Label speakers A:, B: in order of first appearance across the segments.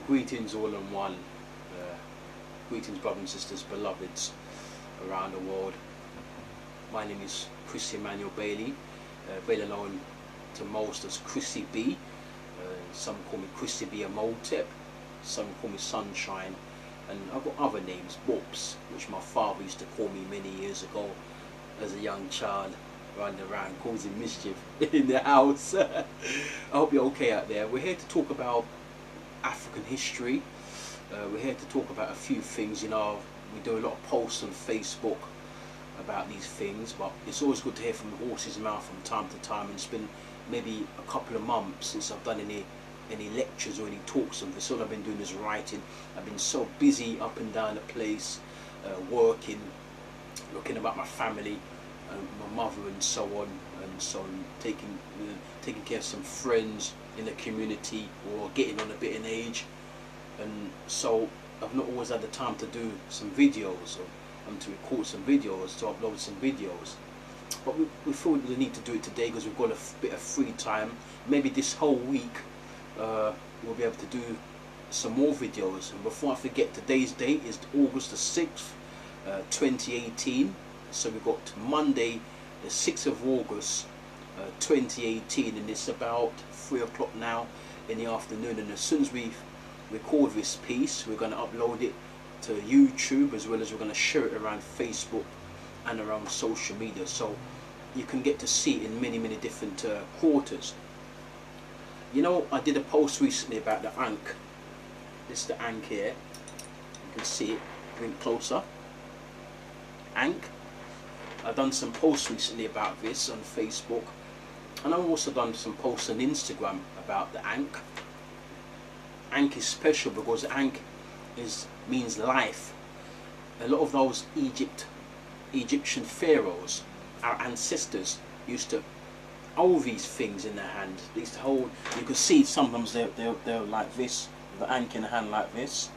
A: Greetings all in one. Greetings brothers and sisters, beloveds around the world. My name is Chris Emmanuel Bailey, better known to most as Chrissy B. Some call me Chrissy B Amotep, some call me Sunshine, and I've got other names, Bobs, which my father used to call me many years ago as a young child, running around causing mischief in the house. I hope you're okay out there. We're here to talk about African history. We're here to talk about a few things. You know, we do a lot of posts on Facebook about these things, but it's always good to hear from the horse's mouth from time to time. And it's been maybe a couple of months since I've done any lectures or any talks on this. All I've been doing is writing. I've been so busy up and down the place, working, looking about my family, my mother and so on, and so taking care of some friends in the community or getting on a bit in age, and so I've not always had the time to do some videos or to record some videos, to upload some videos. But we thought we need to do it today because we've got a bit of free time. Maybe this whole week we'll be able to do some more videos. And before I forget, today's date is August the 6th, 2018. So we've got Monday the 6th of August 2018, and it's about 3 o'clock now in the afternoon. And as soon as we record this piece, we're going to upload it to YouTube, as well as we're going to share it around Facebook and around social media, so you can get to see it in many different quarters. You know, I did a post recently about the Ankh. This is the Ankh here. You can see it. Bring it closer. Ankh. I've done some posts recently about this on Facebook, and I've also done some posts on Instagram about the Ankh. Ankh is special because Ankh means life. A lot of those Egyptian pharaohs, our ancestors, used to hold these things in their hand. They used to hold. You can see sometimes they're like this, the Ankh in the hand like this.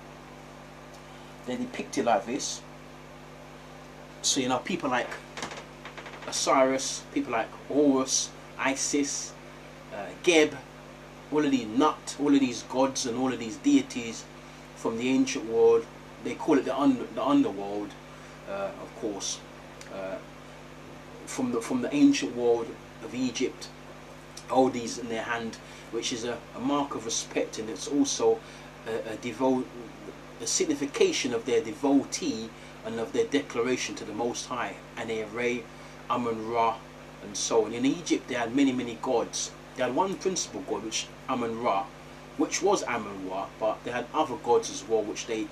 A: They depict it like this. So you know, people like Osiris, people like Horus, Isis, Geb, all of these all of these gods and all of these deities from the ancient world. They call it the underworld, of course, from the ancient world of Egypt. All these in their hand, which is a mark of respect, and it's also a signification of their devotee and of their declaration to the Most High, Ane-Re, Amun-Ra, and so on. In Egypt they had many gods. They had one principal god, which Amun-Ra, which was Amun-Ra, but they had other gods as well, which they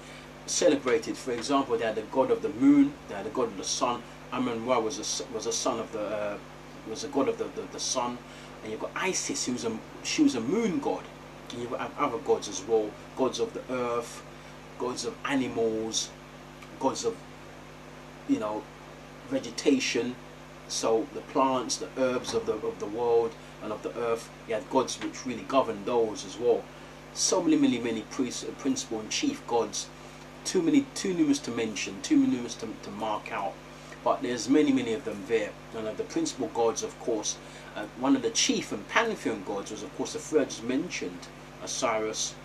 A: celebrated. For example, they had the god of the moon, they had the god of the sun. Amun-Ra was a son of was a god of the sun. And you've got Isis, she was a moon god. And you've got other gods as well, gods of the earth, gods of animals, gods of, you know, vegetation. So the plants, the herbs of the world and of the earth. You had gods which really governed those as well. So many principal and chief gods. Too numerous to mention, too numerous to mark out. But there's many of them there. And of the principal gods, of course, one of the chief and pantheon gods was, of course, the three I just mentioned: Osiris,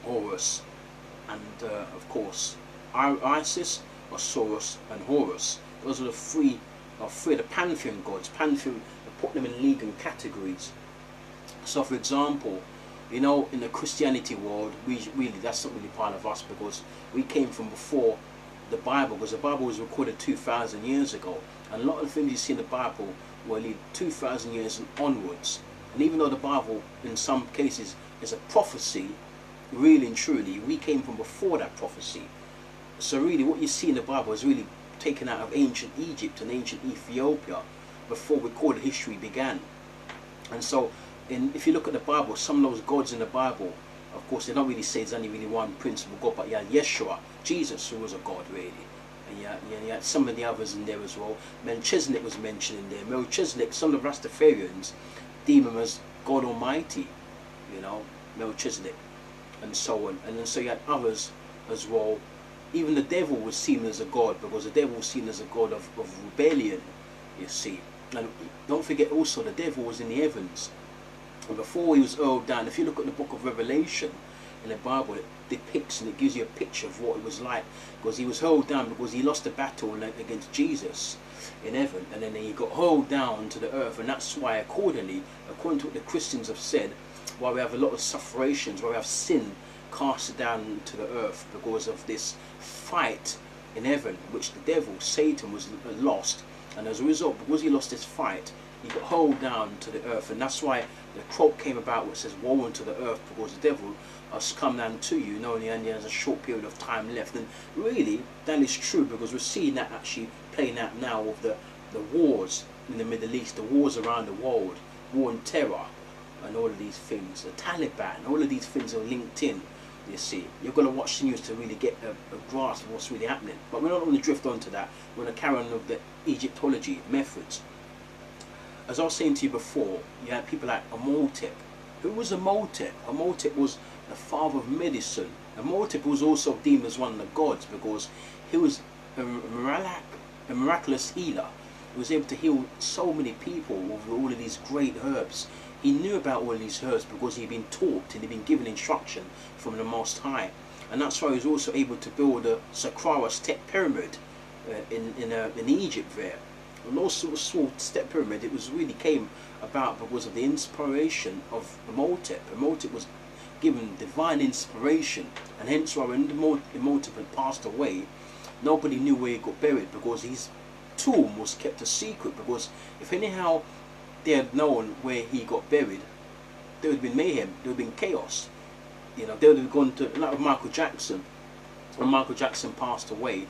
A: Horus, and of course Isis, Osiris, and Horus. Those are the three of the pantheon gods. Pantheon, they put them in legal categories. So, for example, you know, in the Christianity world, that's not really part of us, because we came from before the Bible, because the Bible was recorded 2,000 years ago, and a lot of the things you see in the Bible were 2,000 years and onwards. And even though the Bible in some cases is a prophecy, really and truly we came from before that prophecy. So really what you see in the Bible is really taken out of ancient Egypt and ancient Ethiopia, before recorded history began. And so if you look at the Bible, some of those gods in the Bible, of course, they don't really say there's only really one principal god, but you had Yeshua, Jesus, who was a god really, and you had some of the others in there as well. Melchizedek was mentioned in there. Melchizedek, some of the Rastafarians deem him as God Almighty, you know, Melchizedek, and so on. And then so you had others as well. Even the devil was seen as a god, because the devil was seen as a god of rebellion, you see. And don't forget also, the devil was in the heavens. And before he was hurled down, if you look at the book of Revelation, in the Bible, it depicts and it gives you a picture of what it was like, because he was hurled down because he lost the battle against Jesus in heaven, and then he got hurled down to the earth. And that's why according to what the Christians have said, why we have a lot of sufforations, why we have sin cast down to the earth, because of this fight in heaven, which the devil, Satan, was lost. And as a result, because he lost this fight, he got hurled down to the earth. And that's why the quote came about which says, woe unto the earth, because the devil has come down to you, knowing he only has a short period of time left. And really, that is true, because we're seeing that actually playing out now with the wars in the Middle East, the wars around the world, war and terror, and all of these things. The Taliban, all of these things are linked in, you see. You've got to watch the news to really get a grasp of what's really happening. But we're not going to drift onto that. We're going to carry on with the Egyptology methods. As I was saying to you before, you had people like Imhotep. Who was Imhotep? Imhotep was the father of medicine. Imhotep was also deemed as one of the gods, because he was a miraculous healer. He was able to heal so many people with all of these great herbs. He knew about all of these herbs because he'd been taught and he'd been given instruction from the Most High. And that's why he was also able to build a Saqqara step pyramid in Egypt there. And also a small step pyramid, it was really came about because of the inspiration of Imhotep. Imhotep was given divine inspiration, and hence why when Imhotep had passed away, nobody knew where he got buried, because his tomb was kept a secret. Because if anyhow they had known where he got buried, there would have been mayhem, there would have been chaos. You know, they would have gone to, like with Michael Jackson. When Michael Jackson passed away,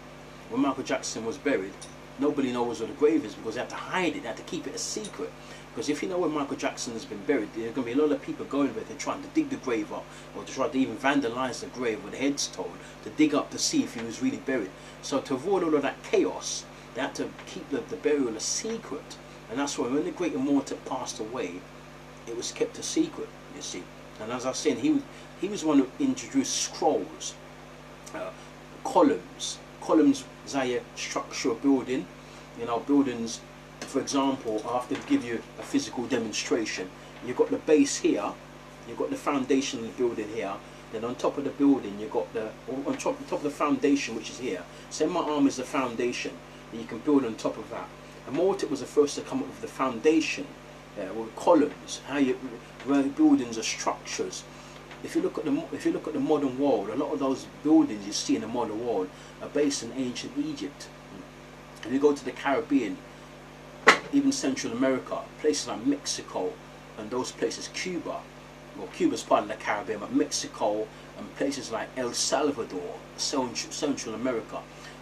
A: when Michael Jackson was buried, nobody knows where the grave is, because they had to hide it, they had to keep it a secret. Because if you know where Michael Jackson has been buried, there are going to be a lot of people going there to try to dig the grave up, or to try to even vandalize the grave with a headstone, to dig up to see if he was really buried. So to avoid all of that chaos, they had to keep the burial a secret. And that's why when the great Imhotep passed away, it was kept a secret, you see. And as I was saying, he was the one who introduced scrolls, columns. Columns is how you structure a building. You know, buildings, for example, I have to give you a physical demonstration. You've got the base here, you've got the foundation of the building here, then on top of the building you've got on top of the foundation, which is here. Say my arm is the foundation, and you can build on top of that. And Imhotep was the first to come up with the foundation, with columns, how buildings are structures. If you look at the modern world, a lot of those buildings you see in the modern world are based in ancient Egypt. If you go to the Caribbean, even Central America, places like Mexico and those places, Cuba, well, Cuba's part of the Caribbean, but Mexico and places like El Salvador, Central America,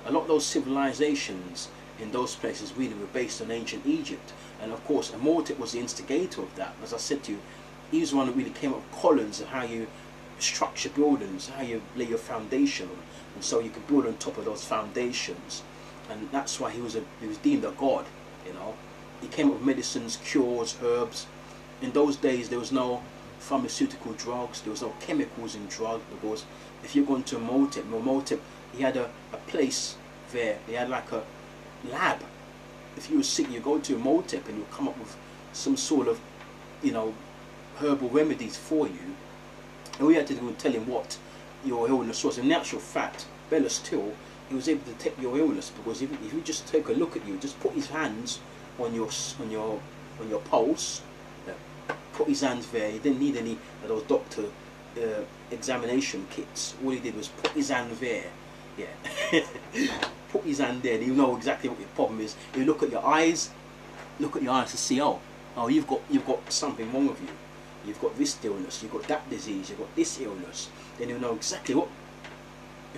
A: a lot of those civilizations in those places really were based on ancient Egypt. And of course, Imhotep was the instigator of that. As I said to you, he was the one who really came up with columns of how you structure buildings, how you lay your foundation, and so you can build on top of those foundations. And that's why he was deemed a god. You know, he came up with medicines, cures, herbs. In those days, there was no pharmaceutical drugs, there was no chemicals in drugs, because if you're going to Imhotep, he had a place there. He had like a lab. If you were sick, you go to Imhotep and you'll come up with some sort of, you know, herbal remedies for you. And we had to go and tell him what your illness was. In actual fact, better still, he was able to detect your illness, because if you just take a look at you, just put his hands on your pulse, put his hands there. He didn't need any of those doctor examination kits. All he did was put his hand there. Yeah, put his hand there, and he'll know exactly what your problem is. He'll look at your eyes to see, oh, you've got something wrong with you. You've got this illness, you've got that disease, you've got this illness. Then he'll know exactly what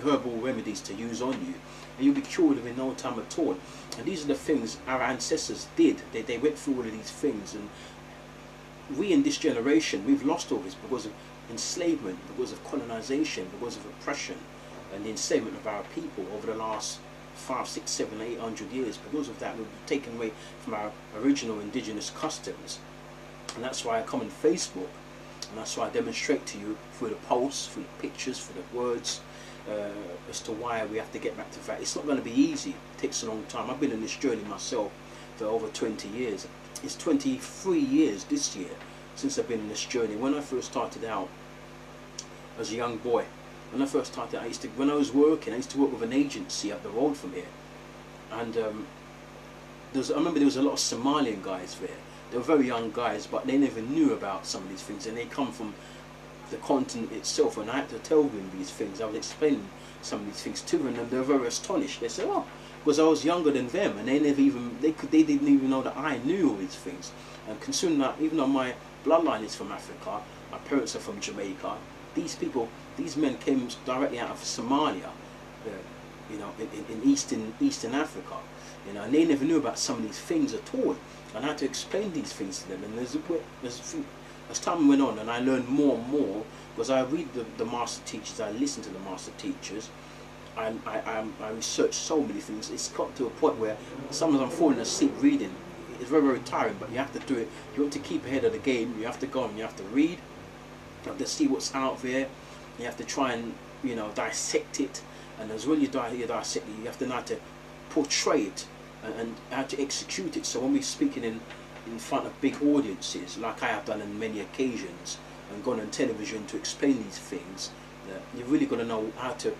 A: herbal remedies to use on you, and you'll be cured within no time at all. And these are the things our ancestors did. They went through all of these things, and we in this generation, we've lost all this because of enslavement, because of colonization, because of oppression, and the enslavement of our people over the last 500, 600, 700, 800 years. Because of that, we've taken away from our original indigenous customs. And that's why I come on Facebook, and that's why I demonstrate to you through the posts, through the pictures, through the words, as to why we have to get back to that. It's not going to be easy. It takes a long time. I've been on this journey myself for over 20 years. It's 23 years this year since I've been on this journey. When I first started out, as a young boy. When I first started, when I was working, I used to work with an agency up the road from here, and I remember there was a lot of Somalian guys there. They were very young guys, but they never knew about some of these things, and they come from the continent itself, and I had to tell them these things. I was explaining some of these things to them, and they were very astonished. They said, "Oh," because I was younger than them, and they didn't even know that I knew all these things. And considering that, even though my bloodline is from Africa, my parents are from Jamaica, these men came directly out of Somalia, you know, in Eastern Africa, you know, and they never knew about some of these things at all. And I had to explain these things to them. And as time went on, and I learned more and more, because I read the master teachers, I listen to the master teachers, and I research so many things. It's got to a point where sometimes I'm falling asleep reading. It's very, very tiring, but you have to do it. You have to keep ahead of the game. You have to go and you have to read. You have to see what's out there. You have to try and, you know, dissect it. And as well you dissect it, you have to know how to portray it and how to execute it. So when we're speaking in front of big audiences, like I have done on many occasions, and gone on television to explain these things, you've really got to know how to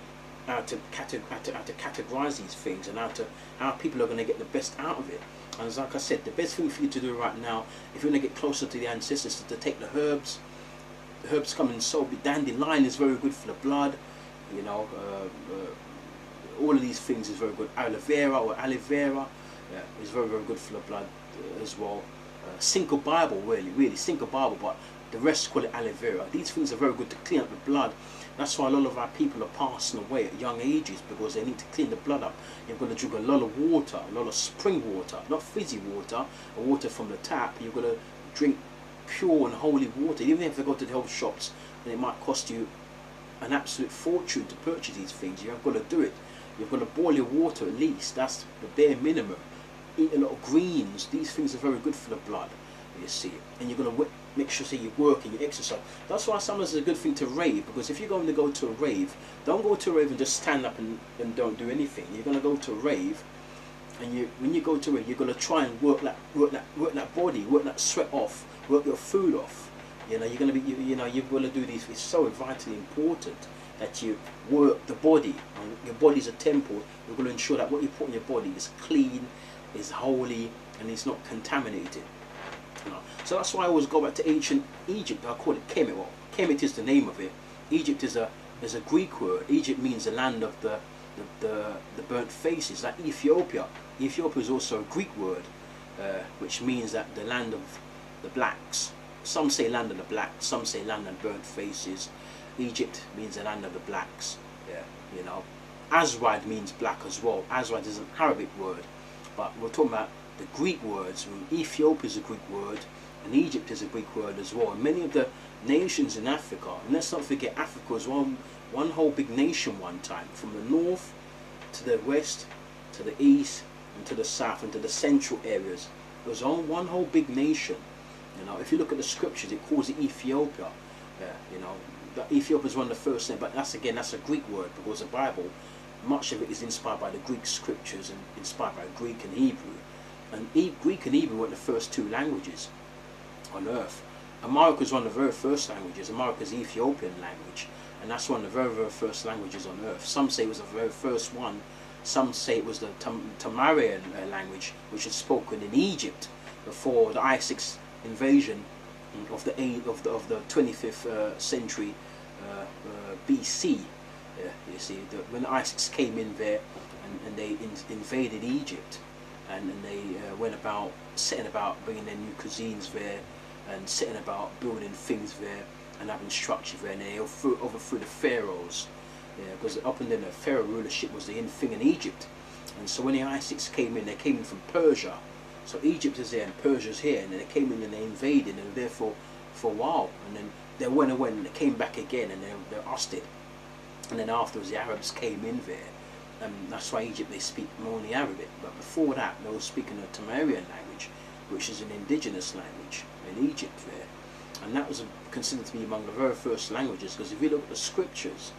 A: categorize these things, and how people are going to get the best out of it. And as like I said, the best thing for you to do right now, if you want to get closer to the ancestors, is to take the herbs. The herbs come in so big. Dandelion is very good for the blood, you know. All of these things is very good. Aloe vera is very, very good for the blood as well. Cinco Bible, really Cinco Bible, but the rest call it aloe vera. These things are very good to clean up the blood. That's why a lot of our people are passing away at young ages, because they need to clean the blood up. You've got to drink a lot of water, a lot of spring water, not fizzy water, or water from the tap. You've got to drink pure and holy water. Even if they go to the health shops, and it might cost you an absolute fortune to purchase these things, you've got to do it. You've got to boil your water at least. That's the bare minimum. Eat a lot of greens. These things are very good for the blood, you see. And you're going to make sure you work and you exercise. That's why sometimes it's a good thing to rave, because if you're going to go to a rave, don't go to a rave and just stand up and don't do anything. You're going to go to a rave, and when you go to a rave, you're going to try and work that body, work that sweat off, work your food off. You know, you're going to be, you know, you've got to do these. It's so vitally important that you work the body. And your body's a temple. You're going to ensure that what you put in your body is clean, is holy, and it's not contaminated. You know? So that's why I always go back to ancient Egypt. I call it Kemet. Well, Kemet is the name of it. Egypt is a Greek word. Egypt means the land of the burnt faces, like Ethiopia. Ethiopia is also a Greek word, which means that the land of the blacks. Some say land of the blacks, some say land of burnt faces. Egypt means the land of the blacks. Yeah, you know. Azrad means black as well. Azrad is an Arabic word, but we're talking about the Greek words. Ethiopia is a Greek word, and Egypt is a Greek word as well. And many of the nations in Africa, and let's not forget, Africa was one whole big nation one time, from the north to the west, to the east, and to the south, and to the central areas. It was all one whole big nation. You know, if you look at the scriptures, it calls it Ethiopia. You know, Ethiopia is one of the first names, but that's a Greek word, because the Bible, much of it is inspired by the Greek scriptures and inspired by Greek and Hebrew. And Greek and Hebrew were the first two languages on earth. Amharic is one of the very first languages. Amharic is the Ethiopian language, and that's one of the very, very first languages on earth. Some say it was the very first one. Some say it was the Tamarian language, which was spoken in Egypt before the ISIS invasion of the 25th century BC. You see, when ISIS came in there and they invaded Egypt, and they went about setting about bringing their new cuisines there, and setting about building things there and having structure there, and they overthrew the pharaohs. Yeah, because up and then the pharaoh rulership was the in thing in Egypt. And so when the ISIS came in, they came in from Persia. So Egypt is there and Persia's here, and then they came in and they invaded, and they were there for a while, and then they went away and they came back again, and they were ousted. And then afterwards the Arabs came in there, and that's why Egypt, they speak only Arabic. But before that they were speaking a Tamarian language, which is an indigenous language in Egypt there. And that was considered to be among the very first languages, because if you look at the scriptures,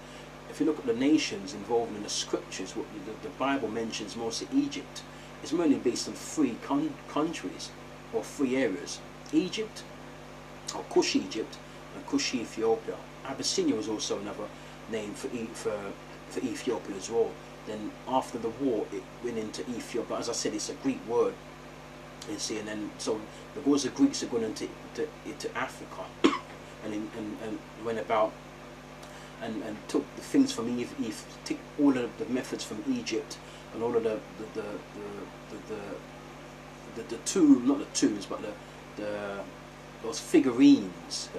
A: if you look at the nations involved in the scriptures, what the Bible mentions mostly Egypt. It's mainly based on three countries or three areas: Egypt, or Kush Egypt, and Kush Ethiopia. Abyssinia was also another name for Ethiopia as well. Then after the war, it went into Ethiopia. But as I said, it's a Greek word. You see, and then so because the Greeks are going into Africa, and went about and took the things from took all of the methods from Egypt and all of the tomb, not the tombs, but those figurines,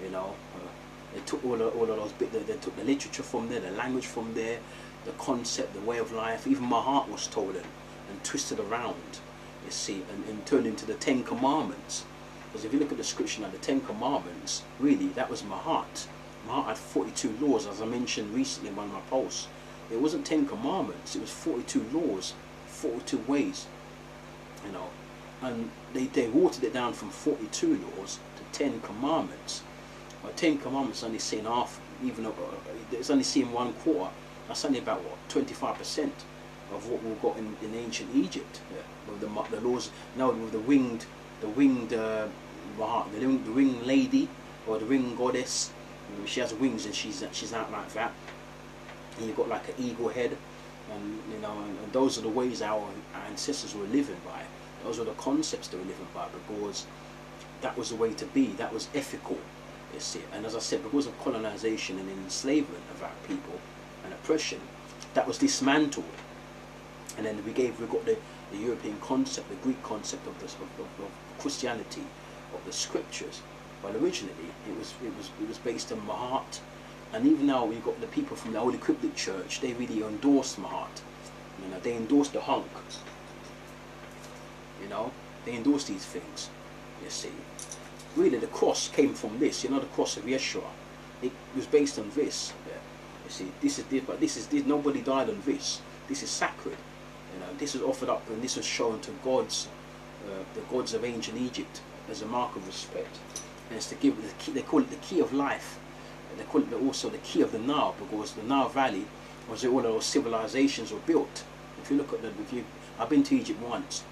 A: they took all of those bits. They took the literature from there, the language from there, the concept, the way of life. Even my heart was stolen and twisted around, you see, and turned into the 10 Commandments. Because if you look at the description of the 10 Commandments, really, that was my heart. My heart had 42 laws, as I mentioned recently in one of my posts. It wasn't 10 Commandments, it was 42 laws, 42 ways, and they watered it down from 42 laws to 10 Commandments. But 10 Commandments only seen half, even though it's only seen 1/4. That's only about, what, 25% of what we've got in ancient Egypt. With the laws, with the winged lady, or the winged goddess. She has wings and she's out like that. And you've got like an eagle head, and and those are the ways our ancestors were living by. Those were the concepts they were living by, because that was the way to be. That was ethical, you see. And as I said, because of colonization and enslavement of our people and oppression, that was dismantled. And then we got the European concept, the Greek concept of Christianity, of the scriptures. But originally, it was based on Mahat. And even now, we've got the people from the Holy Cryptic Church. They really endorsed Mahat. They endorsed the hunk. They endorsed these things. You see, really, the cross came from this. The cross of Yeshua. It was based on this. Yeah. You see, this is nobody died on this. This is sacred. This was offered up, and this was shown to gods, the gods of ancient Egypt, as a mark of respect. And it's to give the key. They call it the key of life. They call it also the key of the Nile, because the Nile Valley was where all those civilizations were built. If you look at I've been to Egypt once,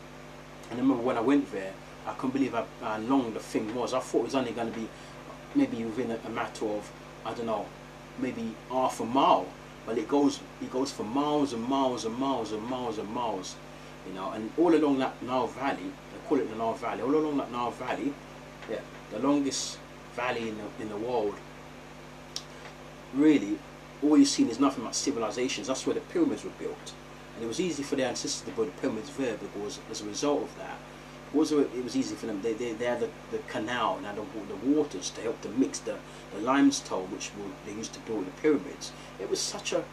A: and I remember when I went there, I couldn't believe how long the thing was. I thought it was only going to be maybe within a matter of, I don't know, maybe half a mile. But it goes for miles and miles and miles and miles and miles, and all along that Nile Valley, they call it the Nile Valley. All along that Nile Valley, yeah, the longest valley in the world. Really, all you've seen is nothing but civilizations. That's where the pyramids were built, and it was easy for their ancestors to build the pyramids there, because as a result of that, it was easy for them. They had the canal and the waters to help to mix the limestone, which they used to build the pyramids. It was such a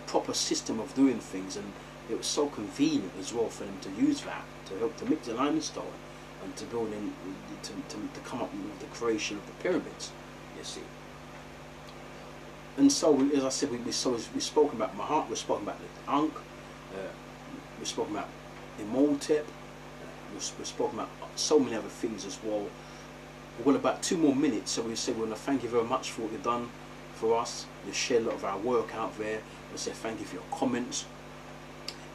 A: proper system of doing things, and it was so convenient as well for them to use that to help to mix the limestone and to build to come up with the creation of the pyramids. You see. And so, as I said, we spoke about Mahat, we spoke about the Ankh, we spoke about Imhotep, we spoke about so many other things as well. We've got about 2 more minutes, so we say we want to thank you very much for what you've done for us. You share a lot of our work out there. We say thank you for your comments.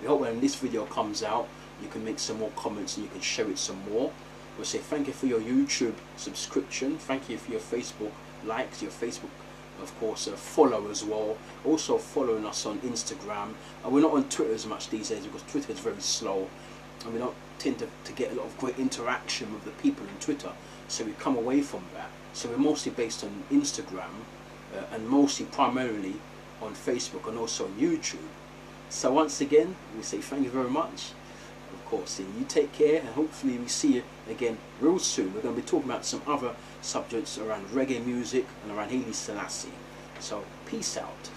A: We hope when this video comes out, you can make some more comments and you can share it some more. We'll say thank you for your YouTube subscription. Thank you for your Facebook likes, your Facebook, of course, follow as well. Also following us on Instagram. And we're not on Twitter as much these days, because Twitter is very slow, and we don't tend to get a lot of great interaction with the people on Twitter. So we come away from that. So we're mostly based on Instagram, and mostly primarily on Facebook, and also on YouTube. So once again, we say thank you very much. Of course, you take care, and hopefully we see you again real soon. We're going to be talking about some other subjects around reggae music and around Haile Selassie. So peace out.